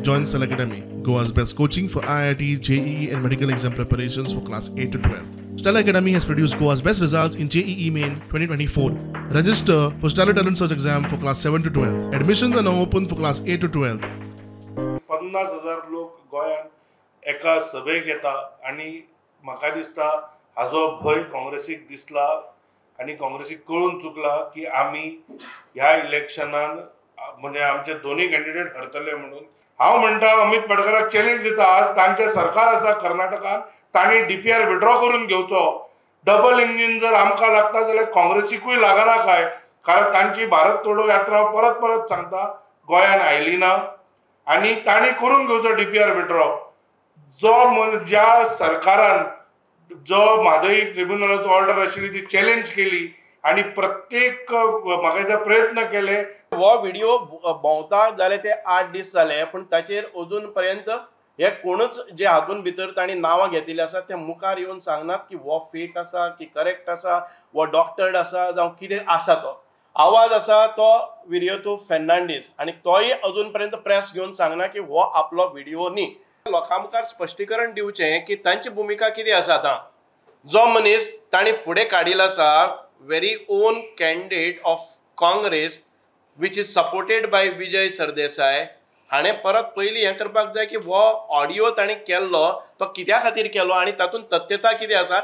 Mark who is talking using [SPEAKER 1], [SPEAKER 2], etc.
[SPEAKER 1] Join Stella Academy, Goa's best coaching for IIT, JEE and medical exam preparations for class 8 to 12. Stella Academy has produced Goa's best results in JEE Main 2024. Register for Stella Talent Search exam for class 7 to 12. Admissions are now open for class 8 to 12.
[SPEAKER 2] 50,000 लोक गोंयांत एका सभेक येता आनी म्हाका दिसता हाजो भंय काँग्रेसीक दिसला आनी काँग्रेसीक कळून चुकला की आमी ह्या इलेक्शनान म्हणजे आमचे दोन्ही कॅन्डिडेट हरतले म्हणून। हांव म्हणटा अमित पडकराक चॅलेंज दिता, आज तांचे सरकार आसा कर्नाटकान, तांणी DPR विड्रॉ करून घेवचो। डबल इंजिन जर आमकां लागता जाल्यार काँग्रेसीकूय लागना काय, कारण तांची भारत तोडो यात्रा परत परत सांगता गोंयान आयली ना आनी तांणी करून घेवचो DPR विड्रॉ। ज्या सरकारान जो म्हादई ट्रिब्युनलाचो ऑर्डर आशिल्ली ती चॅलेंज केली आणि प्रत्येक म्हाका प्रयत्न केले।
[SPEAKER 3] वो व्हिडिओ भोंवता जाल्यार ते 8 दीस जाले, पण ताचेर अजून पर्यंत हे कोणूच जे हातून भितर तांणी नांवां घेतिल्ली आसा ते मुखार येवन सांगनात की वो फेक आसा की करेक्ट आसा, वो डॉक्टर्ड आसा जावं कितें आसा। तो आवाज आसा तो विरियोतो फेर्नांडीस आनी तोय अजून पर्यंत प्रेस घेवन सांगना की हो आपलो व्हिडिओ न्ही। लोकां मुखार स्पश्टीकरण दिवचें की तांची भुमिका कितें आसा आतां। जो मनीस तांणी फुडें काडिल्लो आसा, very on candidate of Congress which is supported by Vijay Sardesai, हाणें परत पयलीं हें करपाक जाय की वो ऑडियो ताणें केल्लो तो कित्या खातीर केलो आनी तातूंत तथ्यता कितें आसा।